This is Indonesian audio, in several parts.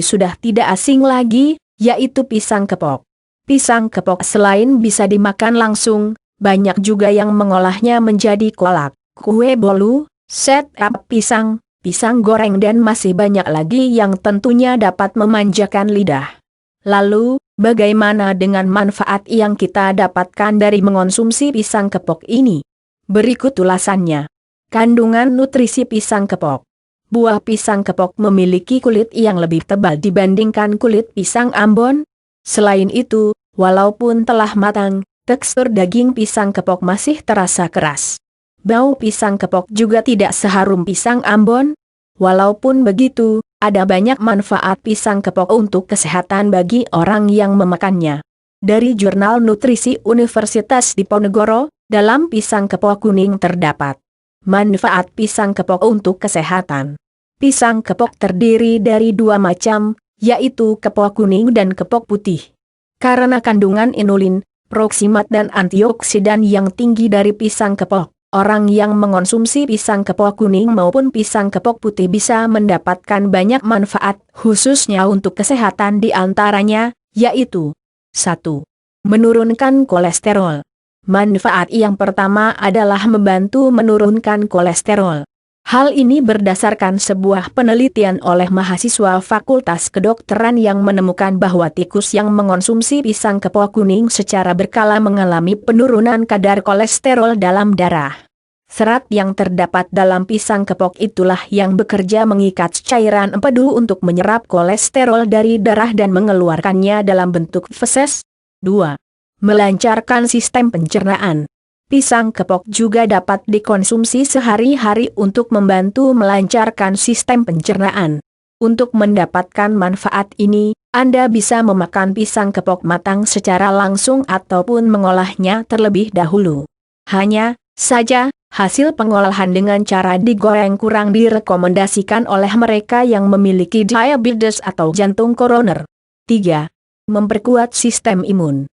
sudah tidak asing lagi, yaitu pisang kepok. Pisang kepok selain bisa dimakan langsung, banyak juga yang mengolahnya menjadi kolak, kue bolu, set up pisang, pisang goreng dan masih banyak lagi yang tentunya dapat memanjakan lidah. Lalu, bagaimana dengan manfaat yang kita dapatkan dari mengonsumsi pisang kepok ini? Berikut ulasannya. Kandungan nutrisi pisang kepok. Buah pisang kepok memiliki kulit yang lebih tebal dibandingkan kulit pisang Ambon. Selain itu, walaupun telah matang, tekstur daging pisang kepok masih terasa keras. Bau pisang kepok juga tidak seharum pisang Ambon. Walaupun begitu, ada banyak manfaat pisang kepok untuk kesehatan bagi orang yang memakannya. Dari Jurnal Nutrisi Universitas Diponegoro, dalam pisang kepok kuning terdapat manfaat pisang kepok untuk kesehatan. Pisang kepok terdiri dari dua macam, yaitu kepok kuning dan kepok putih. Karena kandungan inulin, proksimat dan antioksidan yang tinggi dari pisang kepok, orang yang mengonsumsi pisang kepok kuning maupun pisang kepok putih bisa mendapatkan banyak manfaat, khususnya untuk kesehatan di antaranya, yaitu 1. Menurunkan kolesterol. Manfaat yang pertama adalah membantu menurunkan kolesterol. Hal ini berdasarkan sebuah penelitian oleh mahasiswa Fakultas Kedokteran yang menemukan bahwa tikus yang mengonsumsi pisang kepok kuning secara berkala mengalami penurunan kadar kolesterol dalam darah. Serat yang terdapat dalam pisang kepok itulah yang bekerja mengikat cairan empedu untuk menyerap kolesterol dari darah dan mengeluarkannya dalam bentuk feses. 2. Melancarkan sistem pencernaan. Pisang kepok juga dapat dikonsumsi sehari-hari untuk membantu melancarkan sistem pencernaan. Untuk mendapatkan manfaat ini, Anda bisa memakan pisang kepok matang secara langsung ataupun mengolahnya terlebih dahulu. Hanya saja, hasil pengolahan dengan cara digoreng kurang direkomendasikan oleh mereka yang memiliki diabetes atau jantung koroner. 3. Memperkuat sistem imun.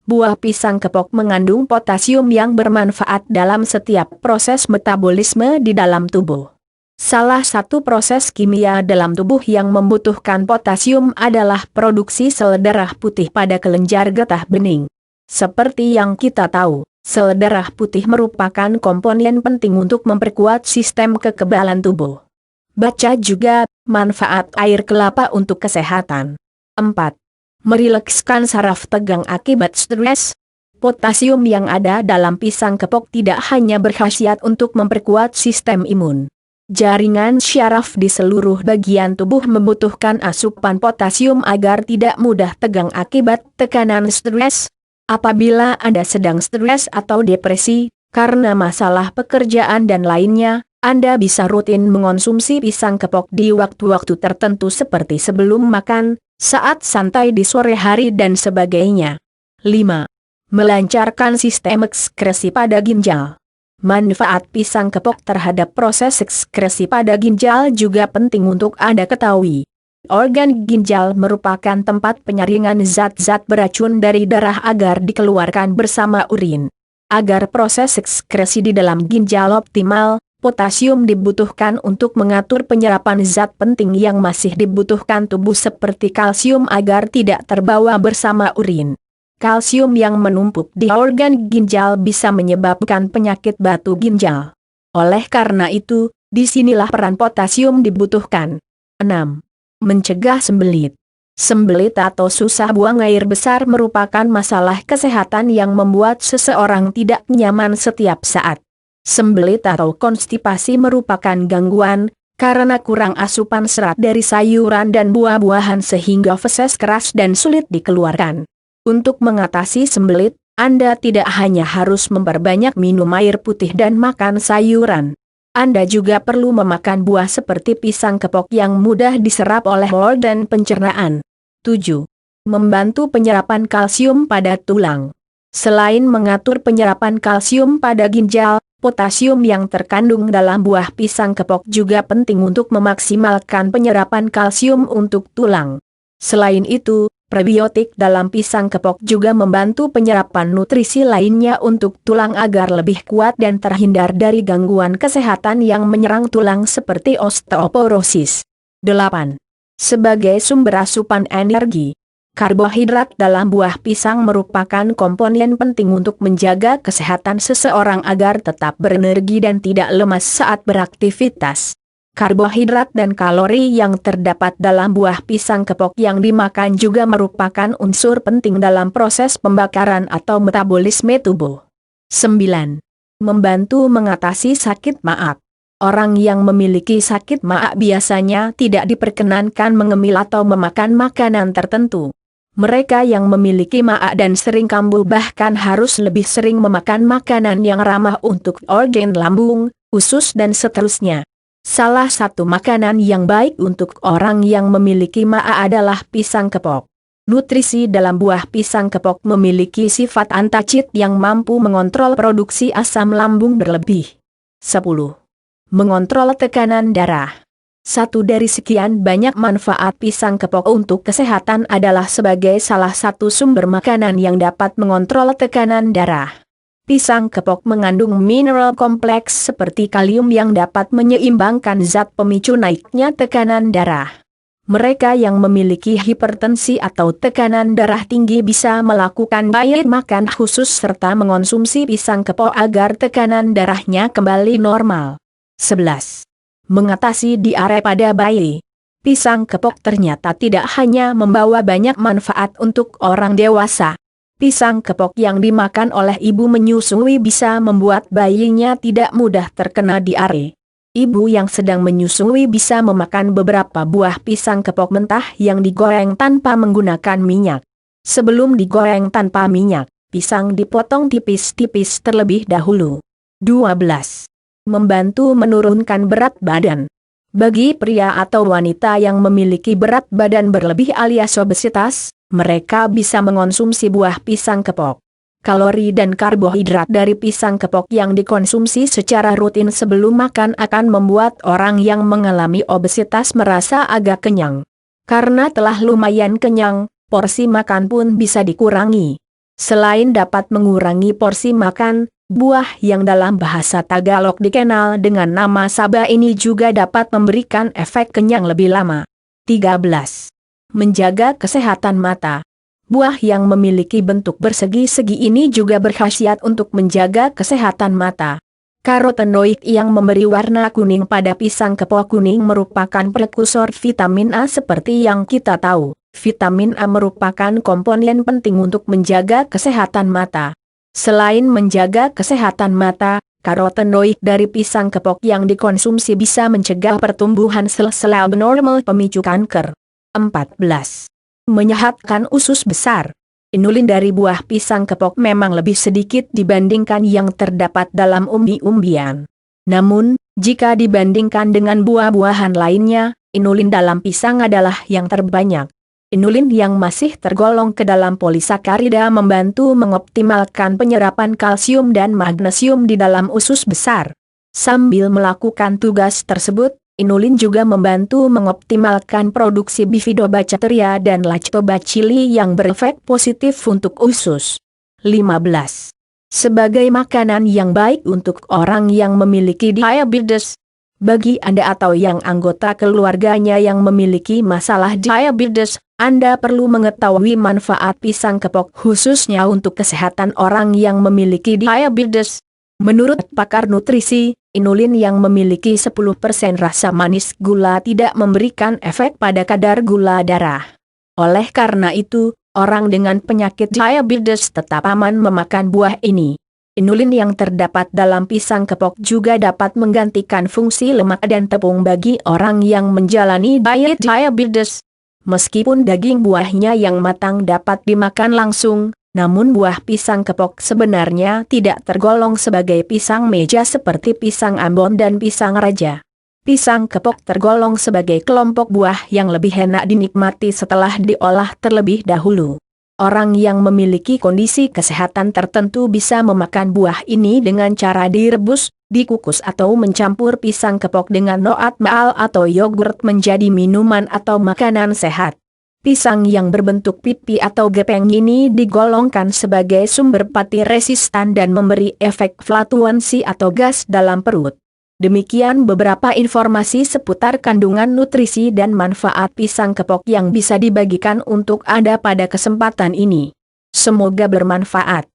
Buah pisang kepok mengandung potasium yang bermanfaat dalam setiap proses metabolisme di dalam tubuh. Salah satu proses kimia dalam tubuh yang membutuhkan potasium adalah produksi sel darah putih pada kelenjar getah bening. Seperti yang kita tahu, sel darah putih merupakan komponen penting untuk memperkuat sistem kekebalan tubuh. Baca juga, manfaat air kelapa untuk kesehatan. 4. Merilekskan saraf tegang akibat stres. Potasium yang ada dalam pisang kepok tidak hanya berkhasiat untuk memperkuat sistem imun. Jaringan syaraf di seluruh bagian tubuh membutuhkan asupan potasium agar tidak mudah tegang akibat tekanan stres. Apabila Anda sedang stres atau depresi, karena masalah pekerjaan dan lainnya, Anda bisa rutin mengonsumsi pisang kepok di waktu-waktu tertentu seperti sebelum makan, saat santai di sore hari dan sebagainya. 5. Melancarkan sistem ekskresi pada ginjal. Manfaat pisang kepok terhadap proses ekskresi pada ginjal juga penting untuk Anda ketahui. Organ ginjal merupakan tempat penyaringan zat-zat beracun dari darah agar dikeluarkan bersama urin. Agar proses ekskresi di dalam ginjal optimal, potasium dibutuhkan untuk mengatur penyerapan zat penting yang masih dibutuhkan tubuh seperti kalsium agar tidak terbawa bersama urin. Kalsium yang menumpuk di organ ginjal bisa menyebabkan penyakit batu ginjal. Oleh karena itu, disinilah peran potasium dibutuhkan. 6. Mencegah sembelit. Sembelit atau susah buang air besar merupakan masalah kesehatan yang membuat seseorang tidak nyaman setiap saat. Sembelit atau konstipasi merupakan gangguan, karena kurang asupan serat dari sayuran dan buah-buahan sehingga feses keras dan sulit dikeluarkan. Untuk mengatasi sembelit, Anda tidak hanya harus memperbanyak minum air putih dan makan sayuran. Anda juga perlu memakan buah seperti pisang kepok yang mudah diserap oleh organ pencernaan. 7. Membantu penyerapan kalsium pada tulang. Selain mengatur penyerapan kalsium pada ginjal, potasium yang terkandung dalam buah pisang kepok juga penting untuk memaksimalkan penyerapan kalsium untuk tulang. Selain itu, prebiotik dalam pisang kepok juga membantu penyerapan nutrisi lainnya untuk tulang agar lebih kuat dan terhindar dari gangguan kesehatan yang menyerang tulang seperti osteoporosis. 8. Sebagai sumber asupan energi, karbohidrat dalam buah pisang merupakan komponen penting untuk menjaga kesehatan seseorang agar tetap berenergi dan tidak lemas saat beraktivitas. Karbohidrat dan kalori yang terdapat dalam buah pisang kepok yang dimakan juga merupakan unsur penting dalam proses pembakaran atau metabolisme tubuh. 9. Membantu mengatasi sakit maag. Orang yang memiliki sakit maag biasanya tidak diperkenankan mengemil atau memakan makanan tertentu. Mereka yang memiliki maag dan sering kambuh bahkan harus lebih sering memakan makanan yang ramah untuk organ lambung, usus dan seterusnya. Salah satu makanan yang baik untuk orang yang memiliki maag adalah pisang kepok. Nutrisi dalam buah pisang kepok memiliki sifat antacid yang mampu mengontrol produksi asam lambung berlebih. 10. Mengontrol tekanan darah. Satu dari sekian banyak manfaat pisang kepok untuk kesehatan adalah sebagai salah satu sumber makanan yang dapat mengontrol tekanan darah. Pisang kepok mengandung mineral kompleks seperti kalium yang dapat menyeimbangkan zat pemicu naiknya tekanan darah. Mereka yang memiliki hipertensi atau tekanan darah tinggi bisa melakukan diet makan khusus serta mengonsumsi pisang kepok agar tekanan darahnya kembali normal. 11. Mengatasi diare pada bayi. Pisang kepok ternyata tidak hanya membawa banyak manfaat untuk orang dewasa. Pisang kepok yang dimakan oleh ibu menyusui bisa membuat bayinya tidak mudah terkena diare. Ibu yang sedang menyusui bisa memakan beberapa buah pisang kepok mentah yang digoreng tanpa menggunakan minyak. Sebelum digoreng tanpa minyak, pisang dipotong tipis-tipis terlebih dahulu. 12. Membantu menurunkan berat badan. Bagi pria atau wanita yang memiliki berat badan berlebih alias obesitas, mereka bisa mengonsumsi buah pisang kepok. Kalori dan karbohidrat dari pisang kepok yang dikonsumsi secara rutin sebelum makan akan membuat orang yang mengalami obesitas merasa agak kenyang. Karena telah lumayan kenyang, porsi makan pun bisa dikurangi. Selain dapat mengurangi porsi makan, buah yang dalam bahasa Tagalog dikenal dengan nama saba ini juga dapat memberikan efek kenyang lebih lama. 13. Menjaga kesehatan mata. Buah yang memiliki bentuk bersegi-segi ini juga berkhasiat untuk menjaga kesehatan mata. Karotenoid yang memberi warna kuning pada pisang kepok kuning merupakan prekursor vitamin A seperti yang kita tahu. Vitamin A merupakan komponen penting untuk menjaga kesehatan mata. Selain menjaga kesehatan mata, karotenoid dari pisang kepok yang dikonsumsi bisa mencegah pertumbuhan sel-sel abnormal pemicu kanker. 14. Menyehatkan usus besar. Inulin dari buah pisang kepok memang lebih sedikit dibandingkan yang terdapat dalam umbi-umbian. Namun, jika dibandingkan dengan buah-buahan lainnya, inulin dalam pisang adalah yang terbanyak. Inulin yang masih tergolong ke dalam polisakarida membantu mengoptimalkan penyerapan kalsium dan magnesium di dalam usus besar. Sambil melakukan tugas tersebut, inulin juga membantu mengoptimalkan produksi bifidobacteria dan lactobacilli yang berefek positif untuk usus. 15. Sebagai makanan yang baik untuk orang yang memiliki diabetes. Bagi Anda atau yang anggota keluarganya yang memiliki masalah diabetes, Anda perlu mengetahui manfaat pisang kepok khususnya untuk kesehatan orang yang memiliki diabetes. Menurut pakar nutrisi, inulin yang memiliki 10% rasa manis gula tidak memberikan efek pada kadar gula darah. Oleh karena itu, orang dengan penyakit diabetes tetap aman memakan buah ini. Inulin yang terdapat dalam pisang kepok juga dapat menggantikan fungsi lemak dan tepung bagi orang yang menjalani diet diabetes. Meskipun daging buahnya yang matang dapat dimakan langsung, namun buah pisang kepok sebenarnya tidak tergolong sebagai pisang meja seperti pisang Ambon dan pisang raja. Pisang kepok tergolong sebagai kelompok buah yang lebih enak dinikmati setelah diolah terlebih dahulu. Orang yang memiliki kondisi kesehatan tertentu bisa memakan buah ini dengan cara direbus, dikukus atau mencampur pisang kepok dengan oatmeal atau yogurt menjadi minuman atau makanan sehat. Pisang yang berbentuk pipi atau gepeng ini digolongkan sebagai sumber pati resistan dan memberi efek flatulensi atau gas dalam perut. Demikian beberapa informasi seputar kandungan nutrisi dan manfaat pisang kepok yang bisa dibagikan untuk Anda pada kesempatan ini. Semoga bermanfaat.